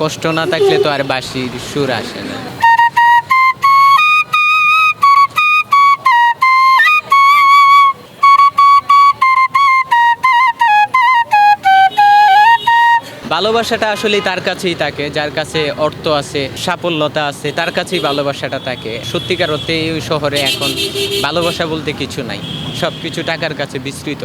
কষ্ট না থাকলে তো আর বাঁশির সুর আসে না। ভালোবাসাটা আসলে তার কাছেই থাকে যার কাছে অর্থ আছে, সাফল্যতা আছে, তার কাছেই ভালোবাসাটা থাকে। সত্যিকার অর্থে এই শহরে এখন ভালোবাসা বলতে কিছু নাই, সব কিছু টাকার কাছে বিস্তৃত।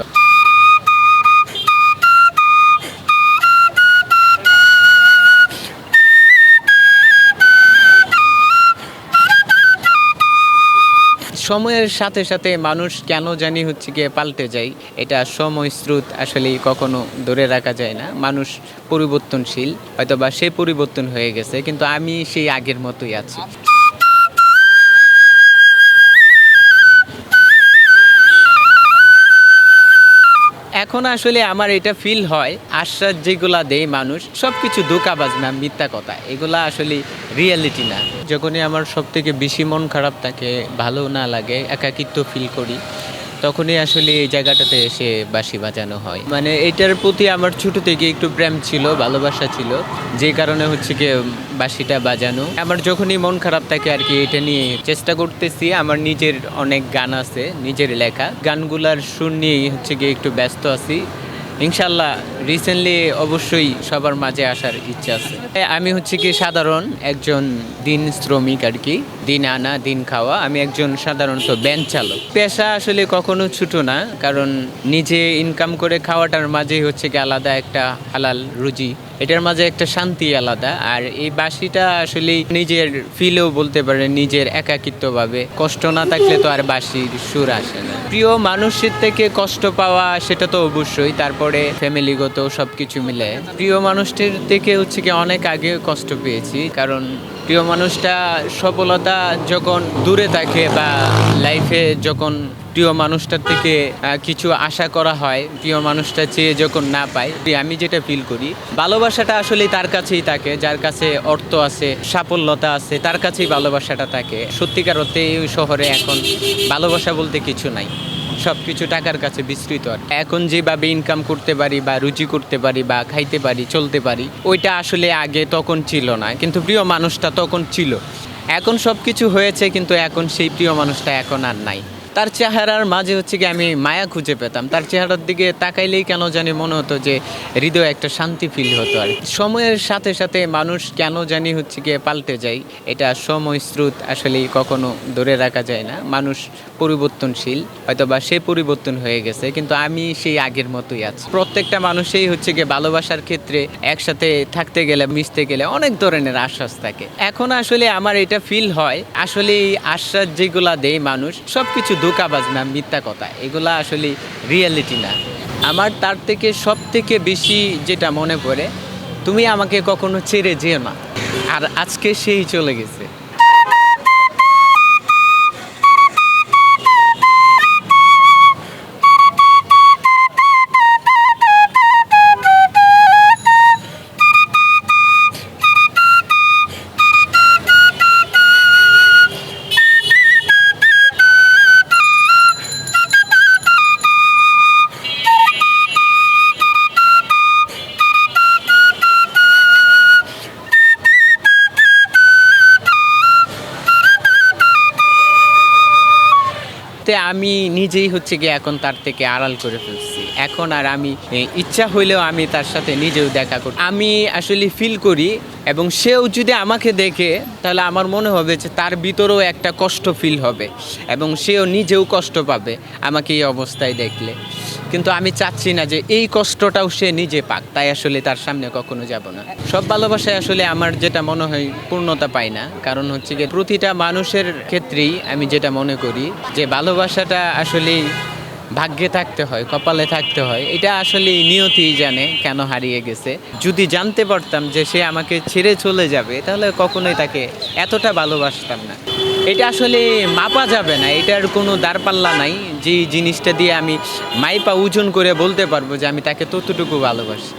সময়ের সাথে সাথে মানুষ কেন জানি গিয়ে পাল্টে যায়, এটা সময় স্রোত আসলে কখনো ধরে রাখা যায় না। মানুষ পরিবর্তনশীল, হয়তো বা সে পরিবর্তন হয়ে গেছে, কিন্তু আমি সেই আগের মতোই আছি। এখন আসলে আমার এটা ফিল হয়, আশ্বাস যেগুলা দেয় মানুষ সব কিছু ধোঁকাবাজ না, মিথ্যা কথা, এগুলা আসলে রিয়েলিটি না। যখনই আমার সব থেকে বেশি মন খারাপ থাকে, ভালো না লাগে, একাকিত্ব ফিল করি, তখনই আসলে এই জায়গাটাতে এসে বাঁশি বাজানো হয়। মানে এটার প্রতি আমার ছোট থেকে একটু প্রেম ছিল, ভালোবাসা ছিল, যে কারণে কি বাঁশিটা বাজানো। আমার যখনই মন খারাপ থাকে আর কি, এটা নিয়ে চেষ্টা করতেছি। আমার নিজের অনেক গান আছে, নিজের লেখা গানগুলার সুর নিয়েই গিয়ে একটু ব্যস্ত আছি। ইনশাল্লাহ রিসেন্টলি অবশ্যই সবার মাঝে আসার ইচ্ছা আছে। আমি কি সাধারণ একজন দিন শ্রমিক আর কি, দিন আনা দিন খাওয়া। আমি একজন সাধারণত ভ্যান চালক। পেশা আসলে কখনো ছোট না, কারণ নিজে ইনকাম করে খাওয়াটার মাঝে কি আলাদা একটা হালাল রুজি, এটার মাঝে একটা শান্তি আলাদা। আর এই বাঁশিটা আসলে নিজের ফিলেও বলতে পারে, নিজের একাকিত্বভাবে। কষ্ট না থাকলে তো আর বাঁশির সুর আসে না। প্রিয় মানুষের থেকে কষ্ট পাওয়া সেটা তো অবশ্যই, তারপরে ফ্যামিলিগত সবকিছু মিলে প্রিয় মানুষটির থেকে কি অনেক আগে কষ্ট পেয়েছি। কারণ প্রিয় মানুষটা সফলতা যখন দূরে থাকে বা লাইফে যখন প্রিয় মানুষটার থেকে কিছু আশা করা হয়, প্রিয় মানুষটা চেয়ে যখন না পায়, আমি যেটা ফিল করি, ভালোবাসাটা আসলে তার কাছেই থাকে যার কাছে অর্থ আছে, সাফল্যতা আছে, তার কাছেই ভালোবাসাটা থাকে। সত্যিকার অর্থে এই শহরে এখন ভালোবাসা বলতে কিছু নাই, সব কিছু টাকার কাছে বিস্তৃত। এখন যেভাবে ইনকাম করতে পারি বা রুচি করতে পারি বা খাইতে পারি, চলতে পারি, ওইটা আসলে আগে তখন ছিল না। কিন্তু প্রিয় মানুষটা তখন ছিল। এখন সব কিছু হয়েছে, কিন্তু এখন সেই প্রিয় মানুষটা এখন আর নাই। তার চেহারার মাঝে কি আমি মায়া খুঁজে পেতাম। তার চেহারার দিকে তাকাইলেই কেন জানি মনে হতো যে হৃদয়ে একটা শান্তি ফিল হতো। আর সময়ের সাথে সাথে মানুষ কেন জানি গিয়ে পাল্টে যায়, এটা সময় স্রোত আসলে কখনো ধরে রাখা যায় না। মানুষ পরিবর্তনশীল, হয়তো বা সে পরিবর্তন হয়ে গেছে, কিন্তু আমি সেই আগের মতোই আছি। প্রত্যেকটা মানুষই গিয়ে ভালোবাসার ক্ষেত্রে একসাথে থাকতে গেলে, মিশতে গেলে অনেক ধরনের আশ্বাস থাকে। এখন আসলে আমার এটা ফিল হয়, আসলে এই আশ্বাস যেগুলা দেয় মানুষ সব কিছু ধোঁকাবাজ না, মিথ্যা কথা, এগুলা আসলে রিয়েলিটি না। আমার তার থেকে সব থেকে বেশি যেটা মনে পড়ে, তুমি আমাকে কখনো ছেড়ে যেও না। আর আজকে সেই চলে গেছে। আমি নিজেই গিয়ে এখন তার থেকে আড়াল করে ফেলছি। এখন আর আমি ইচ্ছা হইলেও আমি তার সাথে নিজেও দেখা করি। আমি আসলে ফিল করি, এবং সেও যদি আমাকে দেখে তাহলে আমার মনে হবে যে তার ভিতরেও একটা কষ্ট ফিল হবে, এবং সেও নিজেও কষ্ট পাবে আমাকে এই অবস্থায় দেখলে। কিন্তু আমি চাচ্ছি না যে এই কষ্টটাও সে নিজে পাক, তাই আসলে তার সামনে কখনো যাব না। সব ভালোবাসায় আসলে আমার যেটা মনে হয় পূর্ণতা পায় না, কারণ গিয়ে প্রতিটা মানুষের ক্ষেত্রেই আমি যেটা মনে করি যে ভালোবাসাটা আসলে ভাগ্যে থাকতে হয়, কপালে থাকতে হয়। এটা আসলে নিয়তি জানে কেন হারিয়ে গেছে। যদি জানতে পারতাম যে সে আমাকে ছেড়ে চলে যাবে, তাহলে কখনোই তাকে এতটা ভালোবাসতাম না। এটা আসলে মাপা যাবে না, এটার কোনো দাঁড়পাল্লা নাই যে জিনিসটা দিয়ে আমি মাইপা ওজন করে বলতে পারবো যে আমি তাকে ততটুকু ভালোবাসি।